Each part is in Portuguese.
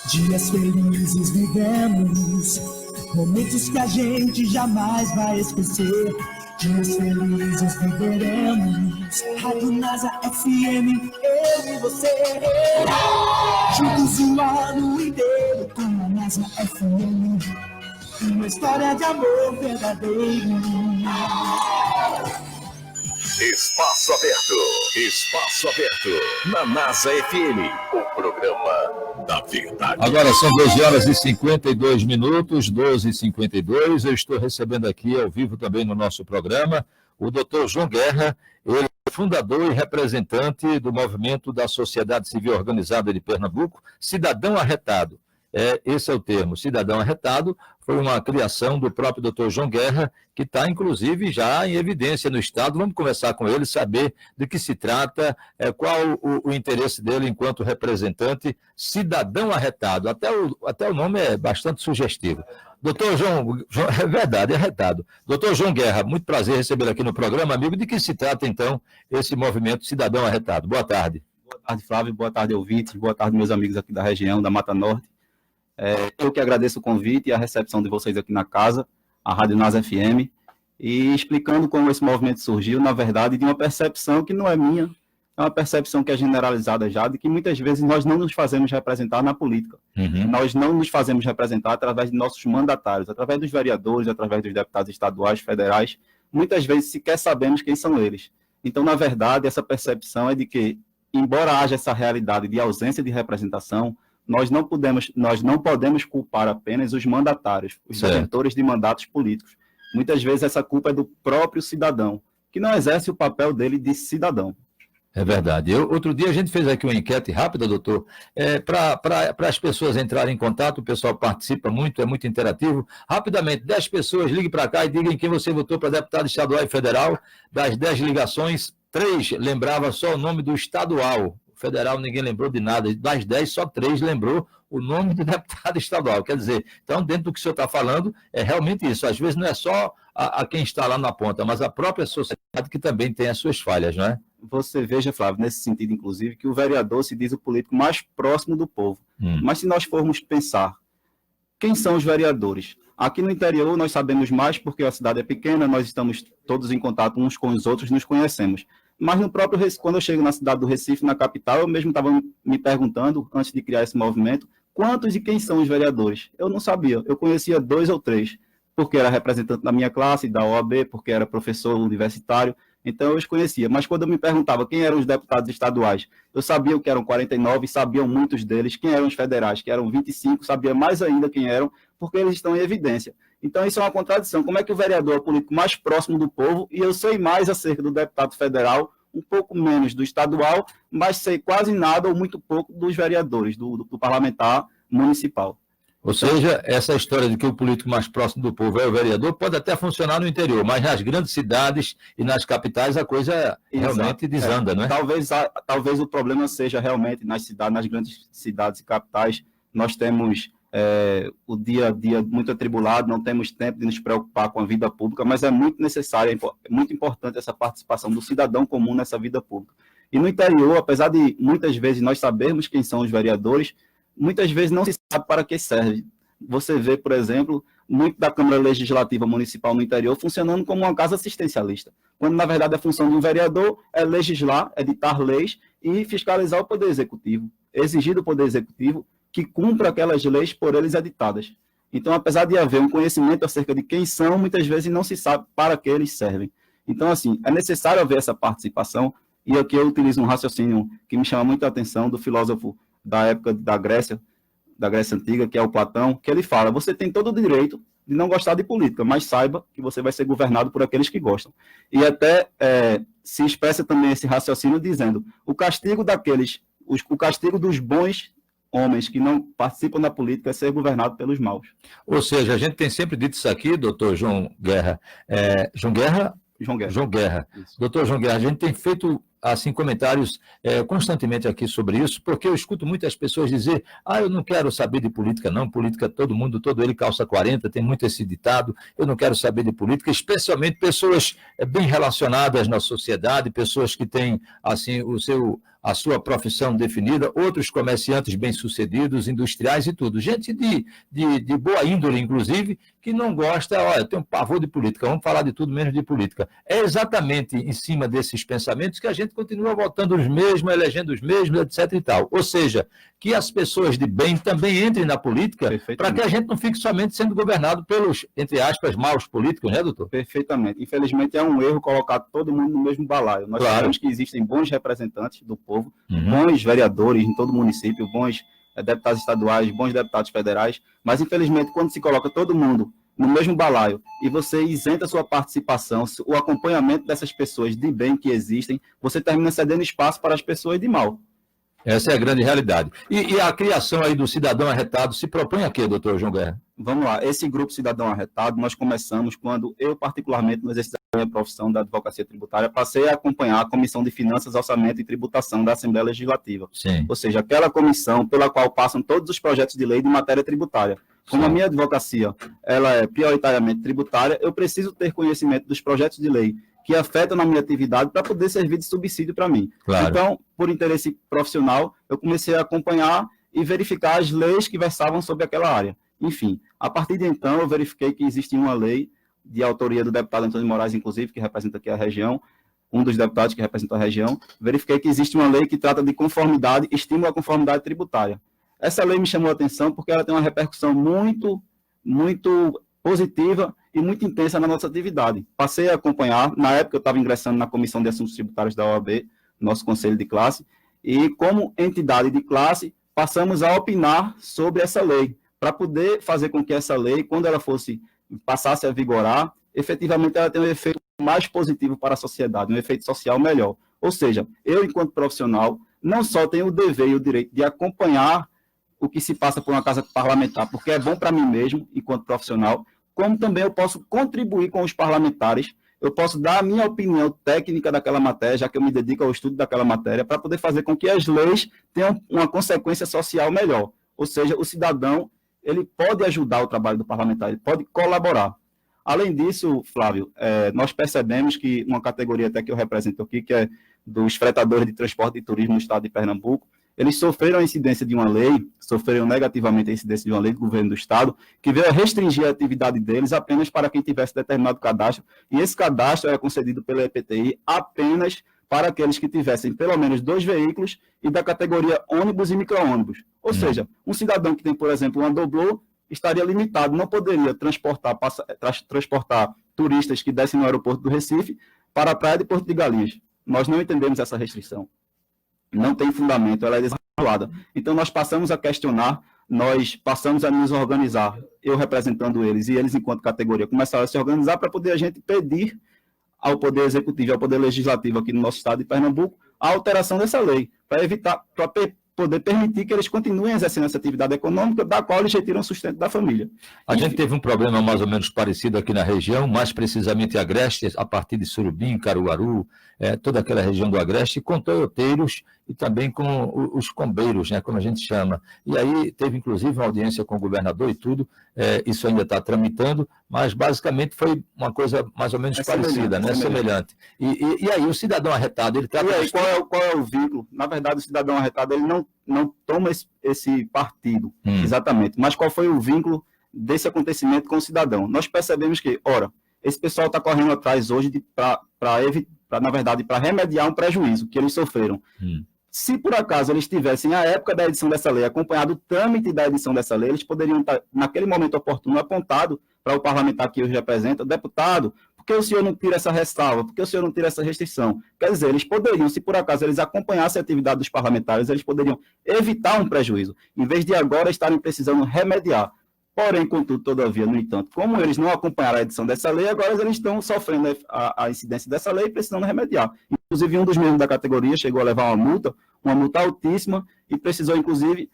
Dias felizes vivemos, momentos que a gente jamais vai esquecer. Dias felizes viveremos, Rádio NASA FM, eu e você. Juntos o ano inteiro com a NASA FM, uma história de amor verdadeiro. Espaço aberto na NASA FM, o programa da verdade. Agora são 12h52, 12h52. Eu estou recebendo aqui ao vivo também no nosso programa o Dr. João Guerra, ele é fundador e representante do movimento da Sociedade Civil Organizada de Pernambuco, Cidadão Arretado. Esse é o termo, Cidadão Arretado, foi uma criação do próprio Dr. João Guerra, que está, inclusive, já em evidência no Estado. Vamos conversar com ele, saber de que se trata, qual o interesse dele enquanto representante Cidadão Arretado. Até o nome é bastante sugestivo. Doutor João, é verdade, é arretado. Doutor João Guerra, muito prazer recebê-lo aqui no programa, amigo. De que se trata, então, esse movimento Cidadão Arretado? Boa tarde. Boa tarde, Flávio. Boa tarde, ouvintes. Boa tarde, meus amigos aqui da região, da Mata Norte. Eu que agradeço o convite e a recepção de vocês aqui na casa, a Rádio NASA FM, e explicando como esse movimento surgiu, na verdade, de uma percepção que não é minha, é uma percepção que é generalizada já, de que muitas vezes nós não nos fazemos representar na política. Nós não nos fazemos representar através de nossos mandatários, através dos vereadores, através dos deputados estaduais, federais, muitas vezes sequer sabemos quem são eles. Então, na verdade, essa percepção é de que, embora haja essa realidade de ausência de representação, nós não podemos culpar apenas os mandatários, os detentores de mandatos políticos. Muitas vezes essa culpa é do próprio cidadão, que não exerce o papel dele de cidadão. É verdade. Outro dia a gente fez aqui uma enquete rápida, doutor, para as pessoas entrarem em contato, o pessoal participa muito, é muito interativo. Rapidamente, 10 pessoas, ligue para cá e digam quem você votou para deputado estadual e federal. Das 10 ligações, 3 lembravam só o nome do estadual. Federal ninguém lembrou de nada, das 10 só 3 lembrou o nome do deputado estadual, quer dizer, então dentro do que o senhor está falando, é realmente isso, às vezes não é só a quem está lá na ponta, mas a própria sociedade que também tem as suas falhas, não é? Você veja, Flávio, nesse sentido inclusive, que o vereador se diz o político mais próximo do povo, mas se nós formos pensar, quem são os vereadores? Aqui no interior nós sabemos mais porque a cidade é pequena, nós estamos todos em contato uns com os outros, nos conhecemos. Mas no próprio quando eu chego na cidade do Recife, na capital, eu mesmo estava me perguntando, antes de criar esse movimento, quantos e quem são os vereadores? Eu não sabia, eu conhecia 2 ou 3, porque era representante da minha classe, da OAB, porque era professor universitário, então eu os conhecia. Mas quando eu me perguntava quem eram os deputados estaduais, eu sabia que eram 49, sabiam muitos deles, quem eram os federais, que eram 25, sabia mais ainda quem eram, porque eles estão em evidência. Então, isso é uma contradição. Como é que o vereador é o político mais próximo do povo e eu sei mais acerca do deputado federal, um pouco menos do estadual, mas sei quase nada ou muito pouco dos vereadores, do parlamentar municipal? Ou seja, essa história de que o político mais próximo do povo é o vereador pode até funcionar no interior, mas nas grandes cidades e nas capitais a coisa realmente desanda, não é? Talvez o problema seja realmente nas grandes cidades e capitais, nós temos o dia a dia muito atribulado, não temos tempo de nos preocupar com a vida pública, mas é muito necessária, é muito importante essa participação do cidadão comum nessa vida pública. E no interior, apesar de muitas vezes nós sabermos quem são os vereadores, muitas vezes não se sabe para que serve. Você vê, por exemplo, muito da Câmara Legislativa Municipal no interior funcionando como uma casa assistencialista, quando na verdade a função de um vereador é legislar, editar leis e fiscalizar o Poder Executivo, exigir do Poder Executivo que cumpra aquelas leis por eles editadas. Então, apesar de haver um conhecimento acerca de quem são, muitas vezes não se sabe para que eles servem. Então, assim, é necessário haver essa participação, e aqui eu utilizo um raciocínio que me chama muito a atenção do filósofo da época da Grécia Antiga, que é o Platão, que ele fala, você tem todo o direito de não gostar de política, mas saiba que você vai ser governado por aqueles que gostam. E até se expressa também esse raciocínio dizendo, o castigo dos bons homens que não participam da política é ser governado pelos maus. Ou seja, a gente tem sempre dito isso aqui, doutor João Guerra. João Guerra. Doutor João Guerra, a gente tem feito assim, comentários constantemente aqui sobre isso, porque eu escuto muitas pessoas dizer, eu não quero saber de política não, política todo ele calça 40, tem muito esse ditado, eu não quero saber de política, especialmente pessoas bem relacionadas na sociedade, pessoas que têm, assim, a sua profissão definida, outros comerciantes bem-sucedidos, industriais e tudo. Gente de boa índole, inclusive, que não gosta, olha, tem um pavor de política, vamos falar de tudo menos de política. É exatamente em cima desses pensamentos que a gente continua votando os mesmos, elegendo os mesmos, etc. e tal. Ou seja, que as pessoas de bem também entrem na política para que a gente não fique somente sendo governado pelos, entre aspas, maus políticos, né, doutor? Perfeitamente. Infelizmente, é um erro colocar todo mundo no mesmo balaio. Nós sabemos que existem bons representantes do povo, bons vereadores em todo o município, bons deputados estaduais, bons deputados federais, mas, infelizmente, quando se coloca todo mundo no mesmo balaio e você isenta a sua participação, o acompanhamento dessas pessoas de bem que existem, você termina cedendo espaço para as pessoas de mal. Essa é a grande realidade. E a criação aí do cidadão arretado se propõe a quê, doutor João Guerra? Vamos lá, esse grupo Cidadão Arretado, nós começamos quando eu, particularmente, no exercício da minha profissão da advocacia tributária, passei a acompanhar a Comissão de Finanças, Orçamento e Tributação da Assembleia Legislativa. Sim. Ou seja, aquela comissão pela qual passam todos os projetos de lei de matéria tributária. Como Sim. a minha advocacia ela é prioritariamente tributária, eu preciso ter conhecimento dos projetos de lei que afetam na minha atividade para poder servir de subsídio para mim. Claro. Então, por interesse profissional, eu comecei a acompanhar e verificar as leis que versavam sobre aquela área. Enfim, a partir de então, eu verifiquei que existia uma lei de autoria do deputado Antônio Moraes, inclusive, que representa aqui a região, um dos deputados que representa a região, verifiquei que existe uma lei que trata de conformidade, estímulo à conformidade tributária. Essa lei me chamou a atenção porque ela tem uma repercussão muito positiva e muito intensa na nossa atividade. Passei a acompanhar, na época eu estava ingressando na Comissão de Assuntos Tributários da OAB, nosso conselho de classe, e como entidade de classe, passamos a opinar sobre essa lei, para poder fazer com que essa lei, quando ela passasse a vigorar, efetivamente ela tenha um efeito mais positivo para a sociedade, um efeito social melhor. Ou seja, eu, enquanto profissional, não só tenho o dever e o direito de acompanhar o que se passa por uma casa parlamentar, porque é bom para mim mesmo, enquanto profissional, como também eu posso contribuir com os parlamentares, eu posso dar a minha opinião técnica daquela matéria, já que eu me dedico ao estudo daquela matéria, para poder fazer com que as leis tenham uma consequência social melhor. Ou seja, o cidadão ele pode ajudar o trabalho do parlamentar, ele pode colaborar. Além disso, Flávio, nós percebemos que uma categoria até que eu represento aqui, que é dos fretadores de transporte e turismo no estado de Pernambuco, eles sofreram a incidência de uma lei, sofreram negativamente a incidência de uma lei do governo do estado, que veio a restringir a atividade deles apenas para quem tivesse determinado cadastro, e esse cadastro era concedido pela EPTI apenas para aqueles que tivessem pelo menos 2 veículos e da categoria ônibus e micro-ônibus. Ou seja, um cidadão que tem, por exemplo, uma doblô, estaria limitado, não poderia transportar turistas que descem no aeroporto do Recife para a praia de Porto de Galinhas. Nós não entendemos essa restrição. Não tem fundamento, ela é desarticulada. Então, nós passamos a questionar, nós passamos a nos organizar, eu representando eles e eles, enquanto categoria, começaram a se organizar para poder a gente pedir ao Poder Executivo e ao Poder Legislativo aqui no nosso estado de Pernambuco a alteração dessa lei, para evitar, para poder permitir que eles continuem exercendo essa atividade econômica da qual eles retiram o sustento da família. A gente teve um problema mais ou menos parecido aqui na região, mais precisamente Agreste, a partir de Surubim, Caruaru, toda aquela região do Agreste, com toioteiros e também com os combeiros, né, como a gente chama. E aí teve inclusive uma audiência com o governador e tudo, isso ainda está tramitando, mas basicamente foi uma coisa mais ou menos parecida, né, semelhante. E aí o cidadão arretado, ele está... E aí, qual é o vínculo? Na verdade, o cidadão arretado, ele não toma esse partido, exatamente, mas qual foi o vínculo desse acontecimento com o cidadão? Nós percebemos que, ora, esse pessoal está correndo atrás hoje na verdade, para remediar um prejuízo que eles sofreram. Se por acaso eles tivessem, à época da edição dessa lei, acompanhado o trâmite da edição dessa lei, eles poderiam estar, naquele momento oportuno, apontado para o parlamentar que hoje representa, deputado, por que o senhor não tira essa ressalva? Por que o senhor não tira essa restrição? Quer dizer, eles poderiam, se por acaso eles acompanhassem a atividade dos parlamentares, eles poderiam evitar um prejuízo, em vez de agora estarem precisando remediar. Porém, contudo, todavia, no entanto, como eles não acompanharam a edição dessa lei, agora eles estão sofrendo a incidência dessa lei e precisando remediar. Inclusive, um dos membros da categoria chegou a levar uma multa altíssima, e precisou, inclusive,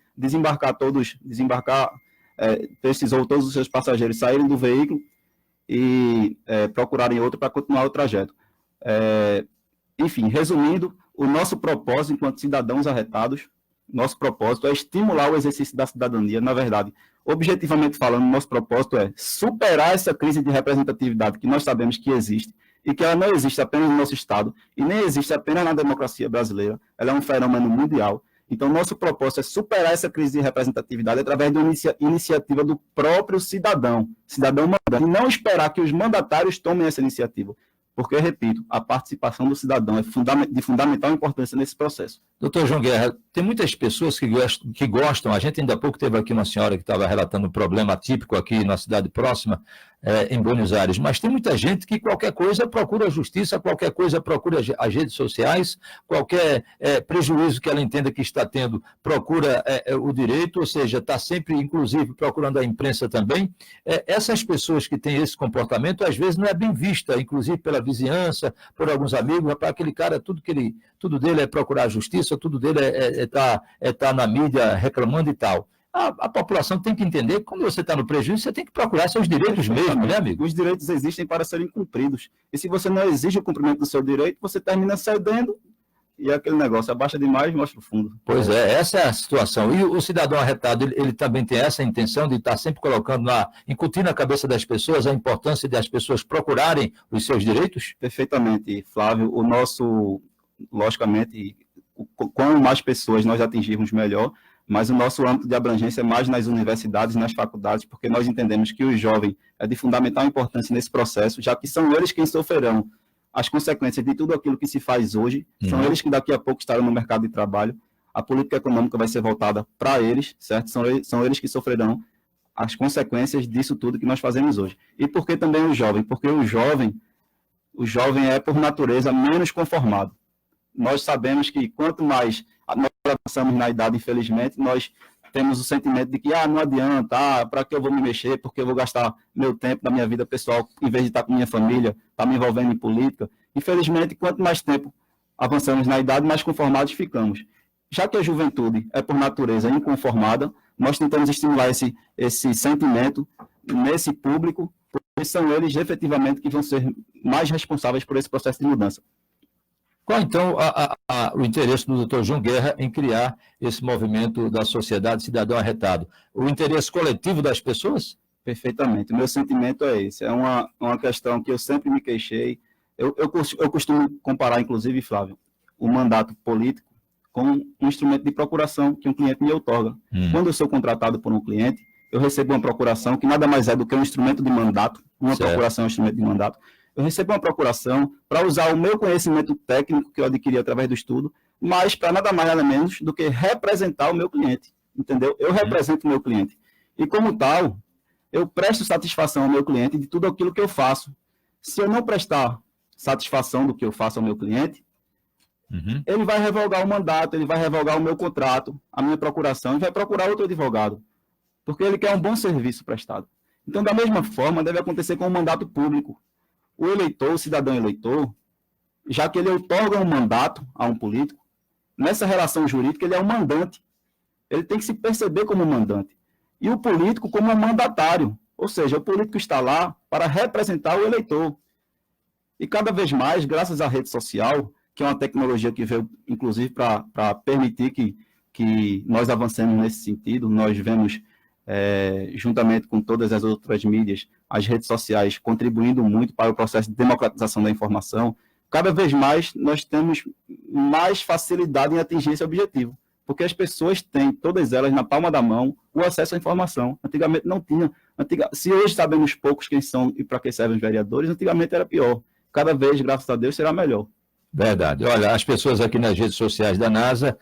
precisou todos os seus passageiros saírem do veículo e procurarem outro para continuar o trajeto. Enfim, resumindo, o nosso propósito, enquanto cidadãos arretados, nosso propósito é estimular o exercício da cidadania. Na verdade, objetivamente falando, nosso propósito é superar essa crise de representatividade que nós sabemos que existe. e que ela não existe apenas no nosso Estado e nem existe apenas na democracia brasileira, ela é um fenômeno mundial. Então, nosso propósito é superar essa crise de representatividade através de uma iniciativa do próprio cidadão mandante, e não esperar que os mandatários tomem essa iniciativa. Porque, repito, a participação do cidadão é de fundamental importância nesse processo. Doutor João Guerra, tem muitas pessoas que gostam, a gente ainda há pouco teve aqui uma senhora que estava relatando um problema típico aqui na cidade próxima, em Buenos Aires, mas tem muita gente que qualquer coisa procura a justiça, qualquer coisa procura as redes sociais, qualquer prejuízo que ela entenda que está tendo, procura o direito, ou seja, está sempre, inclusive, procurando a imprensa também. Essas pessoas que têm esse comportamento, às vezes não é bem vista, inclusive pela vizinhança, por alguns amigos, para aquele cara, tudo dele é procurar a justiça, tudo dele é tá na mídia reclamando e tal. A população tem que entender que quando você está no prejuízo, você tem que procurar seus direitos mesmo, né, amigo? Os direitos existem para serem cumpridos. E se você não exige o cumprimento do seu direito, você termina cedendo e aquele negócio abaixa demais e mostra o fundo. Pois é, essa é a situação. E o cidadão arretado, ele também tem essa intenção de estar sempre colocando, incutindo na cabeça das pessoas a importância de as pessoas procurarem os seus direitos? Perfeitamente, Flávio. O nosso, logicamente, quanto mais pessoas nós atingirmos, melhor, mas o nosso âmbito de abrangência é mais nas universidades e nas faculdades, porque nós entendemos que o jovem é de fundamental importância nesse processo, já que são eles quem sofrerão as consequências de tudo aquilo que se faz hoje, são eles que daqui a pouco estarão no mercado de trabalho, a política econômica vai ser voltada para eles, certo? São eles que sofrerão as consequências disso tudo que nós fazemos hoje. E por que também o jovem? Porque o jovem é, por natureza, menos conformado. Nós sabemos que quanto mais nós avançamos na idade, infelizmente, nós temos o sentimento de que não adianta, para que eu vou me mexer, porque eu vou gastar meu tempo da minha vida pessoal, em vez de estar com minha família, estar me envolvendo em política. Infelizmente, quanto mais tempo avançamos na idade, mais conformados ficamos. Já que a juventude é, por natureza, inconformada, nós tentamos estimular esse sentimento nesse público, porque são eles, efetivamente, que vão ser mais responsáveis por esse processo de mudança. Qual, então, o interesse do doutor João Guerra em criar esse movimento da sociedade cidadão arretado? O interesse coletivo das pessoas? Perfeitamente. O meu sentimento é esse. É uma questão que eu sempre me queixei. Eu costumo comparar, inclusive, Flávio, o mandato político com um instrumento de procuração que um cliente me outorga. Quando eu sou contratado por um cliente, eu recebo uma procuração que nada mais é do que um instrumento de mandato. Procuração é um instrumento de mandato. Eu recebo uma procuração para usar o meu conhecimento técnico que eu adquiri através do estudo, mas para nada mais nada menos do que representar o meu cliente, entendeu? Eu represento o meu cliente. E como tal, eu presto satisfação ao meu cliente de tudo aquilo que eu faço. Se eu não prestar satisfação do que eu faço ao meu cliente, ele vai revogar o mandato, ele vai revogar o meu contrato, a minha procuração, e vai procurar outro advogado, porque ele quer um bom serviço prestado. Então, da mesma forma, deve acontecer com o mandato público. O eleitor, o cidadão eleitor, já que ele outorga um mandato a um político, nessa relação jurídica ele é um mandante. Ele tem que se perceber como mandante. E o político como um mandatário. Ou seja, o político está lá para representar o eleitor. E cada vez mais, graças à rede social, que é uma tecnologia que veio, inclusive, para permitir que nós avancemos nesse sentido, nós vemos, juntamente com todas as outras mídias, as redes sociais contribuindo muito para o processo de democratização da informação, cada vez mais nós temos mais facilidade em atingir esse objetivo, porque as pessoas têm, todas elas, na palma da mão, o acesso à informação. Antigamente não tinha. Se hoje sabemos poucos quem são e para que servem os vereadores, antigamente era pior. Cada vez, graças a Deus, será melhor. Verdade. Olha, as pessoas aqui nas redes sociais da NASA,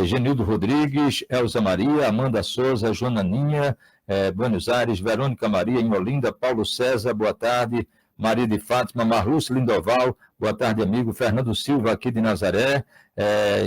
Genildo Rodrigues, Elza Maria, Amanda Souza, Jonaninha, Buenos Aires, Verônica Maria, em Olinda, Paulo César, boa tarde, Maria de Fátima, Marlúcio Lindoval, boa tarde, amigo, Fernando Silva, aqui de Nazaré,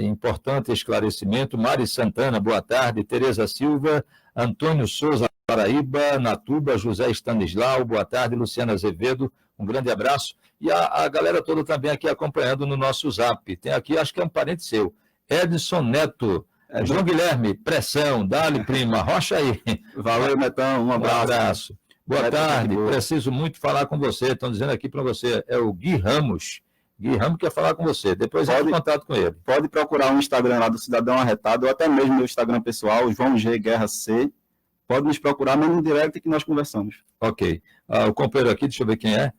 importante esclarecimento, Mari Santana, boa tarde, Tereza Silva, Antônio Souza, Paraíba, Natuba, José Stanislau, boa tarde, Luciana Azevedo, um grande abraço. E a galera toda também aqui acompanhando no nosso Zap. Tem aqui, acho que é um parente seu, Edson Neto, João Guilherme, pressão, dá-lhe prima, rocha aí. Valeu, Netão, um abraço. Boa tarde, preciso muito falar com você, estão dizendo aqui para você, é o Gui Ramos. Gui Ramos quer falar com você, depois entre em contato com ele. Pode procurar o Instagram lá do Cidadão Arretado, ou até mesmo meu Instagram pessoal, João G. Guerra C. Pode nos procurar, manda um direct que nós conversamos. Ok. O companheiro aqui, deixa eu ver quem é.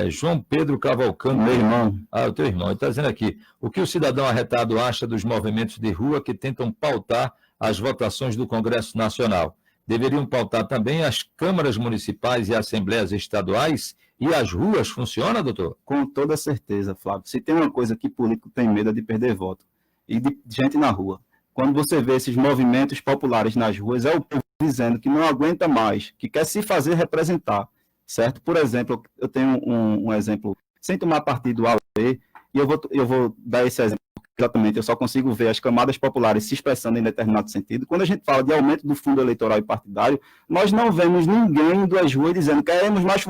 João Pedro Cavalcante. Meu irmão. O teu irmão. Ele está dizendo aqui, o que o cidadão arretado acha dos movimentos de rua que tentam pautar as votações do Congresso Nacional? Deveriam pautar também as câmaras municipais e assembleias estaduais? E as ruas funcionam, doutor? Com toda certeza, Flávio. Se tem uma coisa que político tem medo é de perder voto e de gente na rua. Quando você vê esses movimentos populares nas ruas, é o povo dizendo que não aguenta mais, que quer se fazer representar, certo? Por exemplo, eu tenho um exemplo, sem tomar partido A ou B, e eu vou dar esse exemplo, exatamente, eu só consigo ver as camadas populares se expressando em determinado sentido. Quando a gente fala de aumento do fundo eleitoral e partidário, nós não vemos ninguém indo às ruas dizendo queremos mais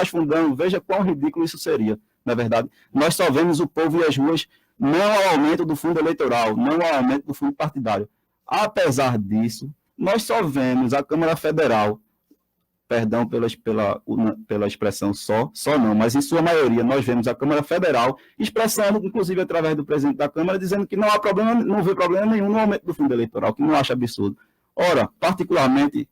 fundão, veja quão ridículo isso seria, na verdade. Nós só vemos o povo e as ruas não ao aumento do fundo eleitoral, não ao aumento do fundo partidário. Apesar disso, nós só vemos a Câmara Federal, perdão pela expressão só não, mas em sua maioria nós vemos a Câmara Federal expressando, inclusive através do presidente da Câmara, dizendo que não há problema, não vê problema nenhum no aumento do fundo eleitoral, que não acha absurdo. Ora, particularmente,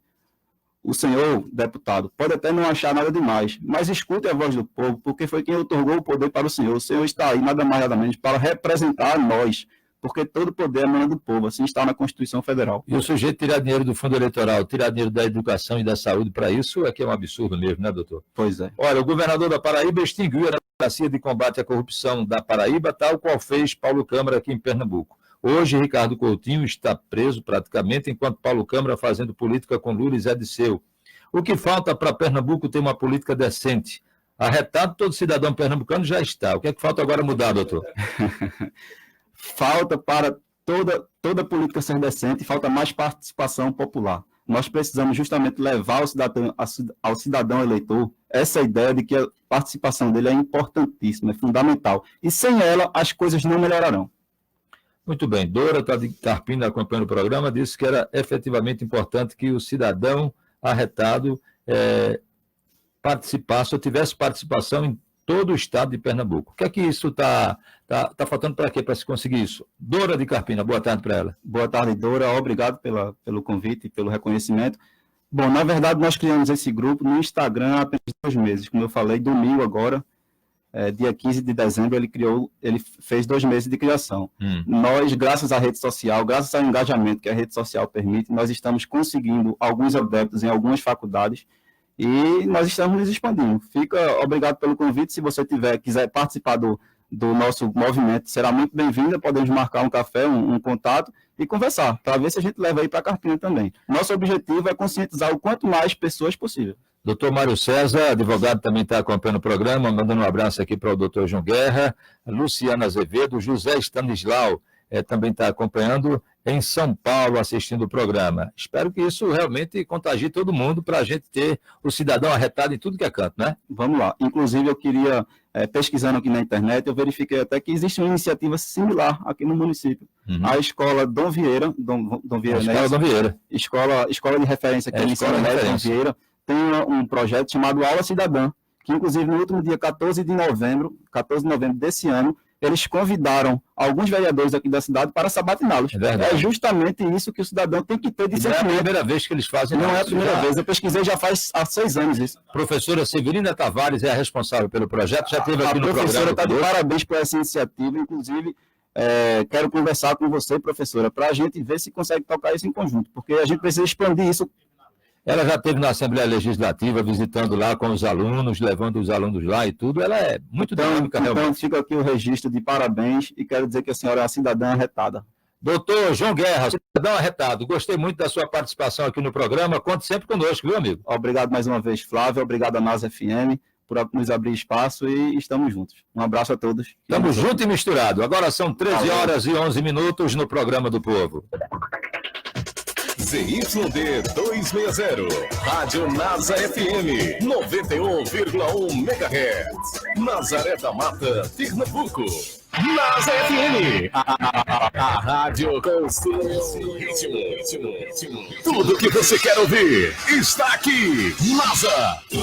o senhor deputado pode até não achar nada demais, mas escute a voz do povo, porque foi quem otorgou o poder para o senhor. O senhor está aí, nada mais nada menos, para representar nós, porque todo poder emana do povo, assim está na Constituição Federal. E o sujeito tirar dinheiro do fundo eleitoral, tirar dinheiro da educação e da saúde para isso é que é um absurdo mesmo, né, doutor? Pois é. Olha, o governador da Paraíba extinguiu a Delegacia de Combate à Corrupção da Paraíba, tal qual fez Paulo Câmara aqui em Pernambuco. Hoje, Ricardo Coutinho está preso praticamente, enquanto Paulo Câmara fazendo política com Lula e Zé Disseu. O que falta para Pernambuco ter uma política decente? Arretado todo cidadão pernambucano já está. O que é que falta agora mudar, doutor? Falta para toda política ser decente, falta mais participação popular. Nós precisamos justamente levar ao cidadão eleitor essa ideia de que a participação dele é importantíssima, é fundamental. E sem ela, as coisas não melhorarão. Muito bem. Dora Carpina, acompanhando o programa, disse que era efetivamente importante que o cidadão arretado participasse, ou tivesse participação em todo o estado de Pernambuco. O que é que isso está faltando para quê, para se conseguir isso? Dora de Carpina, boa tarde para ela. Boa tarde, Dora. Obrigado pelo convite e pelo reconhecimento. Bom, na verdade, nós criamos esse grupo no Instagram há apenas 2 meses. Como eu falei, domingo agora, dia 15 de dezembro, ele fez 2 meses de criação. Nós, graças à rede social, graças ao engajamento que a rede social permite, nós estamos conseguindo alguns adeptos em algumas faculdades e nós estamos nos expandindo. Obrigado pelo convite. Se você quiser participar do nosso movimento, será muito bem-vinda. Podemos marcar um café, um contato e conversar, para ver se a gente leva aí para Carpina também. Nosso objetivo é conscientizar o quanto mais pessoas possível. Doutor Mário César, advogado, também está acompanhando o programa, mandando um abraço aqui para o doutor João Guerra, Luciana Azevedo, José Stanislau também está acompanhando em São Paulo, assistindo o programa. Espero que isso realmente contagie todo mundo para a gente ter o cidadão arretado em tudo que é canto, né? Vamos lá. Inclusive, eu queria, pesquisando aqui na internet, eu verifiquei até que existe uma iniciativa similar aqui no município. A Escola Dom Vieira, Escola de Referência aqui no Ensino Médio Dom Vieira, tem um projeto chamado Aula Cidadã, que inclusive no último dia 14 de novembro desse ano, eles convidaram alguns vereadores aqui da cidade para sabatiná-los. É justamente isso que o cidadão tem que ter de sentimento. Não é a primeira vez que eles fazem isso. Não é a primeira vez, eu pesquisei já faz há 6 anos isso. Professora Severina Tavares é a responsável pelo projeto, já esteve aqui no programa. A professora está de parabéns por essa iniciativa, inclusive quero conversar com você, professora, para a gente ver se consegue tocar isso em conjunto, porque a gente precisa expandir isso. Ela já esteve na Assembleia Legislativa, visitando lá com os alunos, levando os alunos lá e tudo. Ela é muito dinâmica, realmente. Então, fica aqui o registro de parabéns e quero dizer que a senhora é uma cidadã arretada. Doutor João Guerra, cidadão arretado, gostei muito da sua participação aqui no programa. Conte sempre conosco, viu, amigo? Obrigado mais uma vez, Flávio. Obrigado a NASA FM por nos abrir espaço e estamos juntos. Um abraço a todos. Estamos juntos e misturados. Agora são 13 horas e 11 minutos no Programa do Povo. ZYD 260, Rádio NASA FM, 91,1 MHz, Nazaré da Mata, Pernambuco. NASA FM, a rádio com seu ritmo. Tudo que você quer ouvir está aqui. NASA.